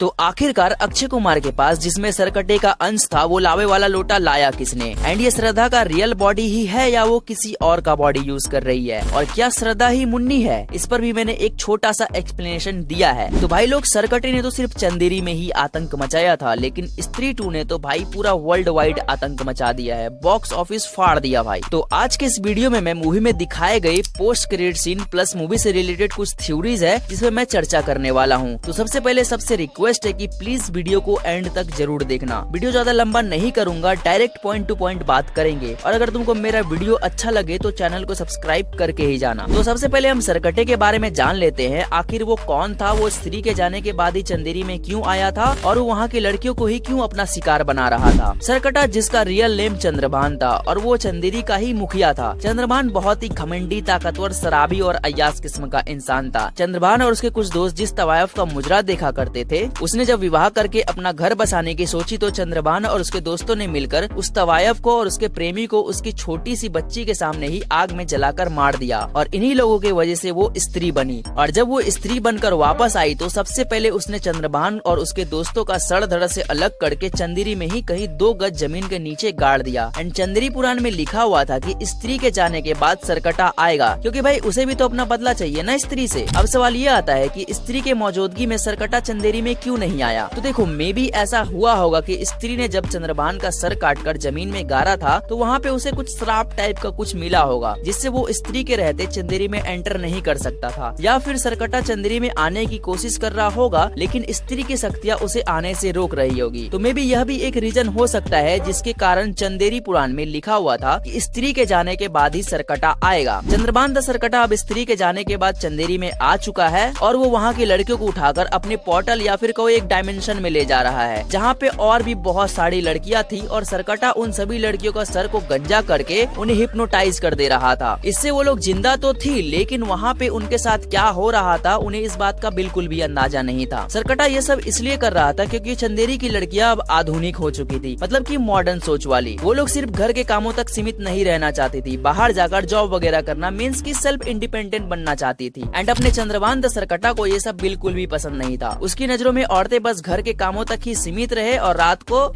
तो आखिरकार अक्षय कुमार के पास जिसमें सरकटे का अंश था वो लावे वाला लोटा लाया किसने? एंड ये श्रद्धा का रियल बॉडी ही है या वो किसी और का बॉडी यूज कर रही है? और क्या श्रद्धा ही मुन्नी है? इस पर भी मैंने एक छोटा सा एक्सप्लेनेशन दिया है। तो भाई लोग, सरकटे ने तो सिर्फ चंदेरी में ही आतंक मचाया था, लेकिन स्त्री 2 ने तो भाई पूरा वर्ल्ड वाइड आतंक मचा दिया है, बॉक्स ऑफिस फाड़ दिया भाई। तो आज के इस वीडियो में मैं मूवी में दिखाए गए post credit scene plus movie से रिलेटेड कुछ थ्योरीज है जिसमें मैं चर्चा करने वाला हूँ। तो सबसे पहले सबसे रिक्वेस्ट है कि प्लीज वीडियो को एंड तक जरूर देखना। वीडियो ज्यादा लंबा नहीं करूंगा, डायरेक्ट पॉइंट टू पॉइंट बात करेंगे। और अगर तुमको मेरा वीडियो अच्छा लगे तो चैनल को सब्सक्राइब करके ही जाना। तो सबसे पहले हम सरकटे के बारे में जान लेते हैं। आखिर वो कौन था? वो स्त्री के जाने के बाद ही चंदेरी में क्यों आया था और वो वहाँ की लड़कियों को ही क्यों अपना शिकार बना रहा था? सरकटा, जिसका रियल नेम चंद्रभान था और वो चंदेरी का ही मुखिया था। चंद्रभान बहुत ही घमंडी, ताकतवर, शराबी और अय्यास किस्म का इंसान था। चंद्रभान और उसके कुछ दोस्त जिस तवायफ का मुजरा देखा करते थे, उसने जब विवाह करके अपना घर बसाने की सोची तो चंद्रभान और उसके दोस्तों ने मिलकर उस तवायफ को और उसके प्रेमी को उसकी छोटी सी बच्ची के सामने ही आग में जलाकर मार दिया। और इन्हीं लोगों की वजह से वो स्त्री बनी। और जब वो स्त्री बनकर वापस आई तो सबसे पहले उसने चंद्रभान और उसके दोस्तों का सड़ धड़ से अलग करके चंदेरी में ही कहीं 2 गज जमीन के नीचे गाड़ दिया। एंड चंदेरी पुराण में लिखा हुआ था कि स्त्री के जाने के बाद सरकटा आएगा, क्योंकि भाई उसे भी तो अपना बदला चाहिए ना स्त्री से। अब सवाल ये आता है कि स्त्री के मौजूदगी में सरकटा चंदेरी में क्यों नहीं आया? तो देखो, मे भी ऐसा हुआ होगा कि स्त्री ने जब चंद्रभान का सर काटकर जमीन में गाड़ा था तो वहाँ पे उसे कुछ श्राप टाइप का कुछ मिला होगा, जिससे वो स्त्री के रहते चंदेरी में एंटर नहीं कर सकता था। या फिर सरकटा चंदेरी में आने की कोशिश कर रहा होगा, लेकिन स्त्री की शक्तियाँ उसे आने से रोक रही होगी। तो मे भी यह भी एक रीजन हो सकता है जिसके कारण चंदेरी पुराण में लिखा हुआ था कि स्त्री के जाने के बाद ही सरकटा आएगा। चंद्रभान द सरकटा अब स्त्री के जाने के बाद चंदेरी में आ चुका है और वो वहाँ की लड़कियों को उठाकर अपने पोर्टल या फिर कोई एक डायमेंशन में ले जा रहा है, जहाँ पे और भी बहुत सारी लड़कियाँ थी और सरकटा उन सभी लड़कियों का सर को गंजा करके उन्हें हिप्नोटाइज कर दे रहा था। इससे वो लोग जिंदा तो थी, लेकिन वहाँ पे उनके साथ क्या हो रहा था उन्हें इस बात का बिल्कुल भी अंदाजा नहीं था। सरकटा ये सब इसलिए कर रहा था क्योंकि चंदेरी की लड़कियाँ अब आधुनिक हो चुकी थी, मतलब कि मॉडर्न सोच वाली। वो लोग सिर्फ घर के कामों तक सीमित नहीं रहना चाहती थी, बाहर जाकर जॉब वगैरह करना, मीन्स की सेल्फ इंडिपेंडेंट बनना चाहती थी। एंड अपने चंद्रभान द सरकटा को ये सब बिल्कुल भी पसंद नहीं था। उसकी नजरों में औरतें बस घर के कामों तक ही सीमित रहे और रात को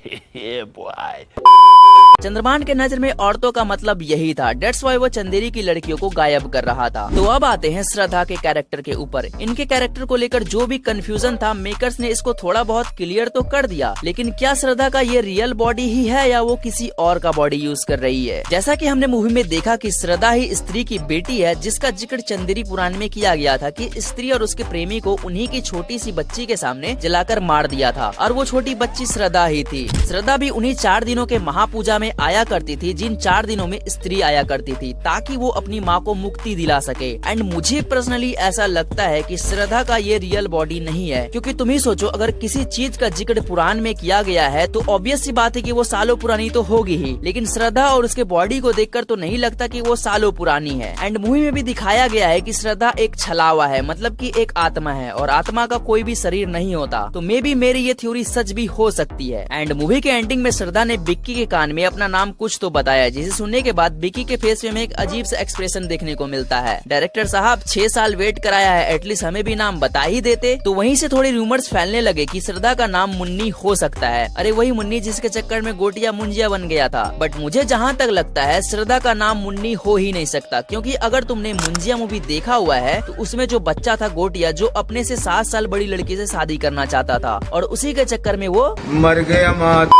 चंद्रभान के नजर में औरतों का मतलब यही था। डेट्स वाई वो चंदेरी की लड़कियों को गायब कर रहा था। तो अब आते हैं श्रद्धा के कैरेक्टर के ऊपर। इनके कैरेक्टर को लेकर जो भी कंफ्यूजन था, मेकर्स ने इसको थोड़ा बहुत क्लियर तो कर दिया, लेकिन क्या श्रद्धा का ये रियल बॉडी ही है या वो किसी और का बॉडी यूज कर रही है? जैसा कि हमने मूवी में देखा कि श्रद्धा ही स्त्री की बेटी है, जिसका जिक्र चंदेरी पुराण में किया गया था कि स्त्री और उसके प्रेमी को उन्हीं की छोटी सी बच्ची के सामने जलाकर मार दिया था और वो छोटी बच्ची श्रद्धा ही थी। श्रद्धा भी उन्हीं 4 दिनों के महापूजा में आया करती थी, जिन 4 दिनों में स्त्री आया करती थी, ताकि वो अपनी माँ को मुक्ति दिला सके। एंड मुझे पर्सनली ऐसा लगता है कि श्रद्धा का ये रियल बॉडी नहीं है, क्योंकि तुम ही सोचो, अगर किसी चीज का जिक्र पुराण में किया गया है तो ऑब्वियस सी बात है कि वो सालों पुरानी तो होगी ही, लेकिन श्रद्धा और उसके बॉडी को देखकर तो नहीं लगता कि वो सालों पुरानी है। एंड मूवी में भी दिखाया गया है कि श्रद्धा एक छलावा है, मतलब कि एक आत्मा है और आत्मा का कोई भी शरीर नहीं होता। तो मे भी मेरी ये थ्योरी सच भी हो सकती है। एंड मूवी के एंडिंग में श्रद्धा ने विक्की के कान में अपना नाम कुछ तो बताया, जिसे सुनने के बाद विक्की के फेस में एक अजीब सा एक्सप्रेशन देखने को मिलता है। डायरेक्टर साहब 6 साल वेट कराया है, एटलीस्ट हमें भी नाम बता ही देते। तो वहीं से थोड़ी रूमर्स फैलने लगे कि श्रद्धा का नाम मुन्नी हो सकता है। अरे वही मुन्नी जिसके चक्कर में गोटिया मुंजिया बन गया था। बट मुझे जहाँ तक लगता है श्रद्धा का नाम मुन्नी हो ही नहीं सकता, क्योंकि अगर तुमने मुंजिया मूवी देखा हुआ है तो उसमें जो बच्चा था गोटिया, जो अपने से 7 साल बड़ी लड़की से शादी करना चाहता था और उसी के चक्कर में वो मर गया माँ।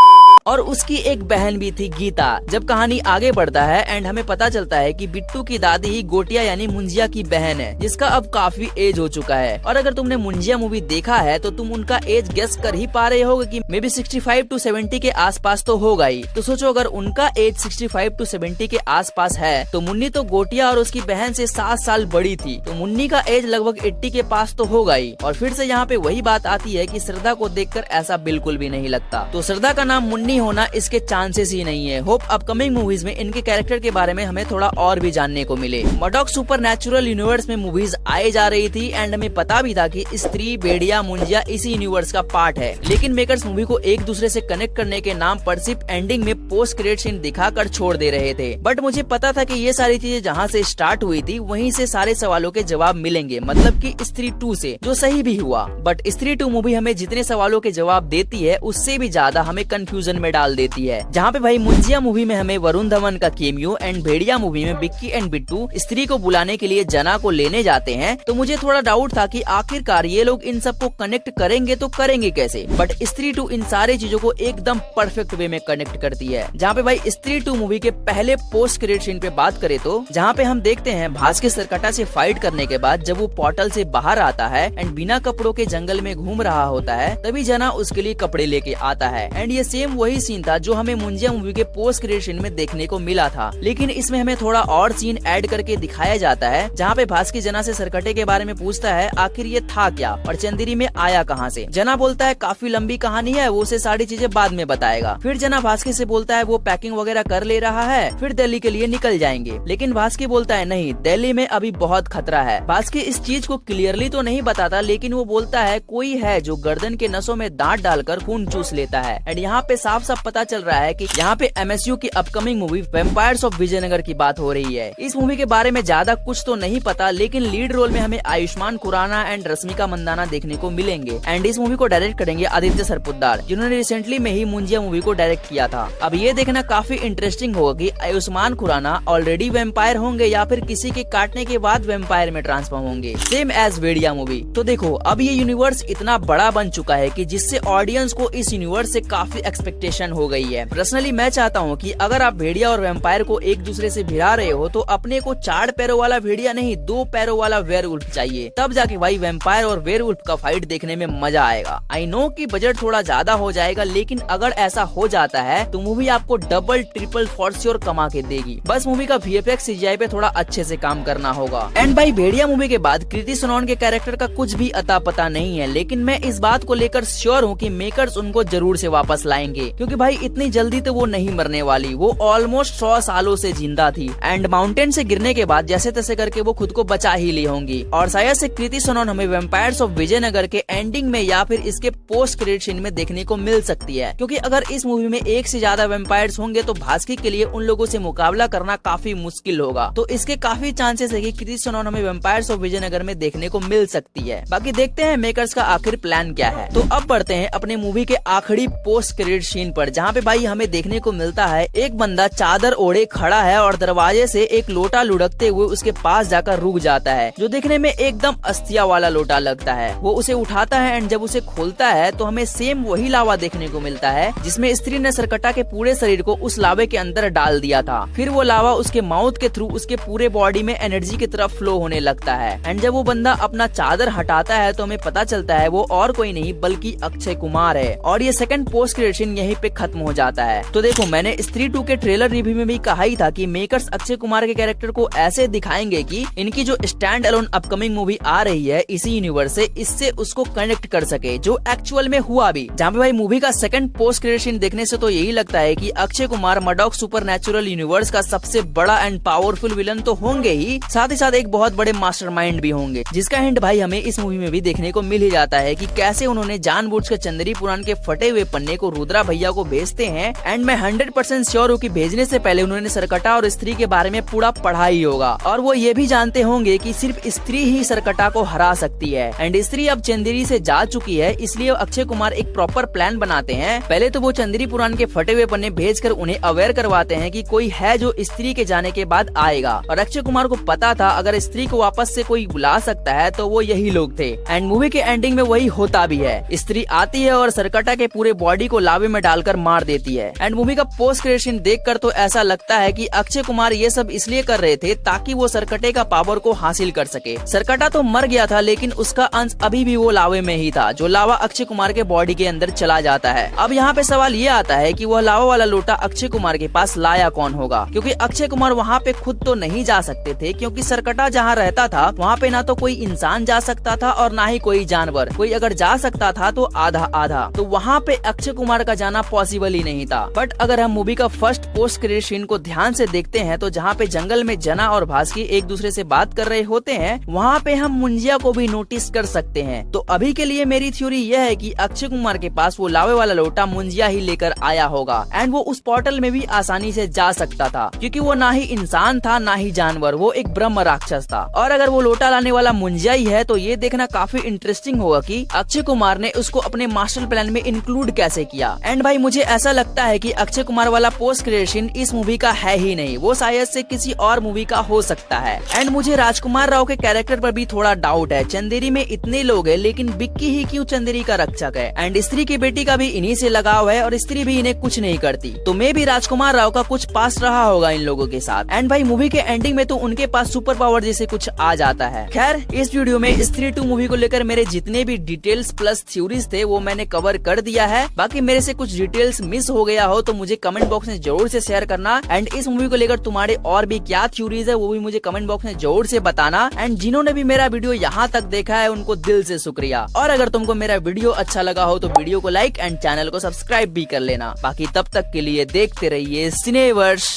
और उसकी एक बहन भी थी गीता। जब कहानी आगे बढ़ता है एंड हमें पता चलता है कि बिट्टू की दादी ही गोटिया यानी मुंजिया की बहन है, जिसका अब काफी एज हो चुका है। और अगर तुमने मुंजिया मूवी देखा है तो तुम उनका एज गेस कर ही पा रहे होगे कि मे बी 65 to 70 के आसपास तो होगा ही। तो सोचो, अगर उनका एज 65 to 70 के आसपास है तो मुन्नी तो गोटिया और उसकी बहन से 7 साल बड़ी थी, तो मुन्नी का एज लगभग 80 के पास तो होगा ही। और फिर से यहाँ पे वही बात आती है कि श्रद्धा को देखकर ऐसा बिल्कुल भी नहीं लगता। तो श्रद्धा का नाम मुन्नी फनी होना इसके चांसेस ही नहीं है। होप अपकमिंग मूवीज में इनके कैरेक्टर के बारे में हमें थोड़ा और भी जानने को मिले। मडॉक सुपरनैचुरल यूनिवर्स में मूवीज आए जा रही थी एंड हमें पता भी था कि स्त्री, भेड़िया, मुंजिया इसी यूनिवर्स का पार्ट है, लेकिन मेकर्स मूवी को एक दूसरे से कनेक्ट करने के नाम पर सिर्फ एंडिंग में पोस्ट क्रेडिट सीन दिखाकर छोड़ दे रहे थे। बट मुझे पता था कि ये सारी चीजें जहाँ से स्टार्ट हुई थी वहीं से सारे सवालों के जवाब मिलेंगे, मतलब कि स्त्री 2 से, जो सही भी हुआ। बट स्त्री 2 मूवी हमें जितने सवालों के जवाब देती है उससे भी ज्यादा हमें कंफ्यूजन में डाल देती है। जहाँ पे भाई मुंजिया मूवी में हमें वरुण धवन का केमियो एंड भेड़िया मूवी में बिक्की एंड बिट्टू स्त्री को बुलाने के लिए जना को लेने जाते हैं, तो मुझे थोड़ा डाउट था कि आखिरकार ये लोग इन सबको कनेक्ट करेंगे तो करेंगे कैसे। बट स्त्री 2 इन सारी चीजों को एकदम परफेक्ट वे में कनेक्ट करती है। जहाँ पे भाई स्त्री 2 मूवी के पहले पोस्ट क्रेडिट सीन पे बात करें तो जहाँ पे हम देखते हैं भास के सरकटा से फाइट करने के बाद जब वो पोर्टल से बाहर आता है एंड बिना कपड़ों के जंगल में घूम रहा होता है, तभी जना उसके लिए कपड़े लेके आता है। एंड ये सेम वही सीन था जो हमें मुंजिया मूवी के पोस्ट क्रेडिट सीन में देखने को मिला था, लेकिन इसमें हमें थोड़ा और सीन ऐड करके दिखाया जाता है जहाँ पे भास्की जना से सरकटे के बारे में पूछता है आखिर ये था क्या और चंदेरी में आया कहाँ से। जना बोलता है काफी लंबी कहानी है, वो उसे सारी चीजें बाद में बताएगा। फिर जना भास्की से बोलता है वो पैकिंग वगैरह कर ले रहा है, फिर दिल्ली के लिए निकल जाएंगे, लेकिन भास्की बोलता है नहीं, दिल्ली में अभी बहुत खतरा है। भास्की इस चीज को क्लियरली तो नहीं बताता, लेकिन वो बोलता है कोई है जो गर्दन के नसों में दांत डालकर खून चूस लेता है। एंड यहाँ पे साफ साफ पता चल रहा है कि यहाँ पे MSU की upcoming movie vampires of Vijayanagar की बात हो रही है। इस मूवी के बारे में ज्यादा कुछ तो नहीं पता, लेकिन लीड रोल में हमें आयुष्मान खुराना एंड रश्मिका मंदाना देखने को मिलेंगे। एंड इस मूवी को डायरेक्ट करेंगे आदित्य सरपुद्दार, जिन्होंने रिसेंटली में ही मुंजिया मूवी को डायरेक्ट किया था। अब ये देखना काफी इंटरेस्टिंग होगा कि आयुष्मान खुराना ऑलरेडी वेम्पायर होंगे या फिर किसी के काटने के बाद वेम्पायर में ट्रांसफॉर्म होंगे, सेम एज भेड़िया मूवी। तो देखो अब ये यूनिवर्स इतना बड़ा बन चुका है कि जिससे ऑडियंस को इस यूनिवर्स से काफी एक्सपेक्टेशन हो गई है। पर्सनली मैं चाहता हूँ कि अगर आप भेड़िया और वेम्पायर को एक दूसरे से भिड़ा रहे हो तो अपने को 4 पैरों वाला भेड़िया नहीं 2 पैरों वाला वेयरवुल्फ चाहिए, तब जाके भाई वेम्पायर और वेयरवुल्फ का फाइट देखने में मजा आएगा। आई नो कि बजट थोड़ा ज्यादा हो जाएगा, लेकिन अगर ऐसा हो जाता है तो मूवी आपको डबल ट्रिपल फॉर श्योर कमा के देगी। बस मूवी का VFX CGI पे थोड़ा अच्छे से काम करना होगा। एंड भाई भेड़िया मूवी के बाद कृति सनोन के कैरेक्टर का कुछ भी अता पता नहीं है, लेकिन मैं इस बात को लेकर श्योर हूँ कि मेकर्स उनको जरूर से वापस लाएंगे, क्योंकि भाई इतनी जल्दी तो वो नहीं मरने वाली। वो ऑलमोस्ट 100 सालों से जिंदा थी एंड माउंटेन से गिरने के बाद जैसे तैसे करके वो खुद को बचा ही ली होंगी। और शायद से कृति सनोन हमें वेम्पायर्स ऑफ विजयनगर के एंडिंग में या फिर इसके पोस्ट क्रेडिट सीन में देखने को मिल सकती है, क्योंकि अगर इस मूवी में एक से ज्यादा वेम्पायर्स होंगे तो भास्की के लिए उन लोगों से मुकाबला करना काफी मुश्किल होगा। तो इसके काफी चांसेस है कि कृति सनोन हमें वेम्पायर्स ऑफ विजयनगर में देखने को मिल सकती है। बाकी देखते हैं मेकर्स का आखिर प्लान क्या है। तो अब बढ़ते हैं अपने मूवी के आखिरी पोस्ट क्रेडिट सीन पर, जहाँ पे भाई हमें देखने को मिलता है एक बंदा चादर ओढ़े खड़ा है और दरवाजे से एक लोटा लुढ़कते हुए उसके पास जाकर रुक जाता है, जो देखने में एकदम अस्थिया वाला लोटा लगता है। वो उसे उठाता है एंड जब उसे खोलता है तो हमें सेम वही लावा देखने को मिलता है जिसमें स्त्री ने सरकटा के पूरे शरीर को उस लावे के अंदर डाल दिया था। फिर वो लावा उसके माउथ के थ्रू उसके पूरे बॉडी में एनर्जी की तरफ फ्लो होने लगता है। एंड जब वो बंदा अपना चादर हटाता है तो हमें पता चलता है वो और कोई नहीं बल्कि अक्षय कुमार है। और ये सेकंड पोस्ट क्रेडिट सीन यहीं पे खत्म हो जाता है। तो देखो मैंने स्त्री 2 के ट्रेलर रिव्यू में भी कहा ही था कि मेकर्स अक्षय कुमार के कैरेक्टर को ऐसे दिखाएंगे कि इनकी जो स्टैंड अलोन अपकमिंग मूवी आ रही है इसी यूनिवर्स से, इससे उसको कनेक्ट कर सके, जो एक्चुअल में हुआ भी। जहाँ पे भाई मूवी का सेकंड पोस्ट क्रेडिट सीन देखने से तो यही लगता है कि Akshay Kumar Maddock supernatural universe का सबसे बड़ा एंड पावरफुल विलन तो होंगे ही साथ एक बहुत बड़े मास्टरमाइंड भी होंगे, जिसका हिंट भाई हमें इस मूवी में भी देखने को मिल ही जाता है कि कैसे उन्होंने जानबूझकर चंदेरी पुराण के फटे हुए पन्ने को रुद्रा भैया को भेजते हैं। एंड मैं 100% श्योर हूँ कि भेजने से पहले उन्होंने सरकटा और स्त्री के बारे में पूरा पढ़ा ही होगा, और वो ये भी जानते होंगे कि सिर्फ स्त्री ही सरकटा को हरा सकती है। एंड स्त्री अब चंदेरी से जा चुकी है, इसलिए अक्षय कुमार एक प्रॉपर प्लान बनाते हैं। पहले तो वो चंदेरी पुराण के फटे हुए पन्ने भेजकर उन्हें अवेयर करवाते हैं कि कोई है जो स्त्री के जाने के बाद आएगा, और अक्षय कुमार को पता था अगर स्त्री को वापस से कोई बुला सकता है तो वो यही लोग थे। एंड मूवी के एंडिंग में वही होता भी है। स्त्री आती है और सरकटा के पूरे बॉडी को लावे में डालकर मार देती है। एंड मूवी का पोस्ट क्रेडिट सीन देखकर तो ऐसा लगता है कि अक्षय कुमार ये सब इसलिए कर रहे थे ताकि वो सरकटे का पावर को हासिल कर सके। सरकटा तो मर गया था, लेकिन उसका अंश अभी भी वो लावे में ही था, जो लावा अक्षय कुमार के बॉडी के अंदर चला जाता है। अब यहाँ पे सवाल ये आता है कि वह लावा वाला लोटा अक्षय कुमार के पास लाया कौन होगा, क्योंकि अक्षय कुमार वहाँ पे खुद तो नहीं जा सकते थे, क्योंकि सरकटा जहाँ रहता था वहाँ पे ना तो कोई इंसान जा सकता था और ना ही कोई जानवर। कोई अगर जा सकता था तो आधा आधा। तो वहाँ पे अक्षय कुमार का जाना पॉसिबल ही नहीं था। बट अगर हम मूवी का फर्स्ट पोस्ट क्रेडिट सीन को ध्यान से देखते हैं तो जहाँ पे जंगल में जना और भास्की एक दूसरे से बात कर रहे होते हैं, वहाँ पे हम मुंजिया को भी नोटिस कर सकते हैं। तो अभी के लिए मेरी थ्योरी यह है कि अक्षय कुमार के पास वो लावे वाला लोटा मुंजिया ही लेकर आया होगा एंड वो उस पोर्टल में भी आसानी से जा सकता था, क्योंकि वो ना ही इंसान था ना ही जानवर, वो एक ब्रह्म राक्षस था। और अगर वो लोटा लाने वाला मुंजिया ही है तो ये देखना काफी इंटरेस्टिंग होगा कि अक्षय कुमार ने उसको अपने मास्टर प्लान में इंक्लूड कैसे किया। एंड भाई मुझे ऐसा लगता है कि अक्षय कुमार वाला पोस्ट क्रिएशन इस मूवी का है ही नहीं, वो शायद से किसी और मूवी का हो सकता है। एंड मुझे राजकुमार राव के कैरेक्टर पर भी थोड़ा डाउट है। चंदेरी में इतने लोग हैं लेकिन बिक्की ही क्यों चंदेरी का रक्षक है? एंड स्त्री की बेटी का भी इन्हीं से लगाव है और स्त्री भी इन्हें कुछ नहीं करती, तो मे भी राजकुमार राव का कुछ पास रहा होगा इन लोगों के साथ। एंड भाई मूवी के एंडिंग में तो उनके पास सुपर पावर जैसे कुछ आ जाता है। खैर इस वीडियो में स्त्री 2 मूवी को लेकर मेरे जितने भी डिटेल्स प्लस थ्योरीज थे वो मैंने कवर कर दिया है। बाकी मेरे से कुछ डिटेल्स मिस हो गया हो तो मुझे कमेंट बॉक्स में जरूर से शेयर करना। एंड इस मूवी को लेकर तुम्हारे और भी क्या थ्योरीज है वो भी मुझे कमेंट बॉक्स में जरूर से बताना। एंड जिन्होंने भी मेरा वीडियो यहाँ तक देखा है उनको दिल से शुक्रिया। और अगर तुमको मेरा वीडियो अच्छा लगा हो तो वीडियो को लाइक एंड चैनल को सब्सक्राइब भी कर लेना। बाकी तब तक के लिए देखते रहिए सिनेवर्स।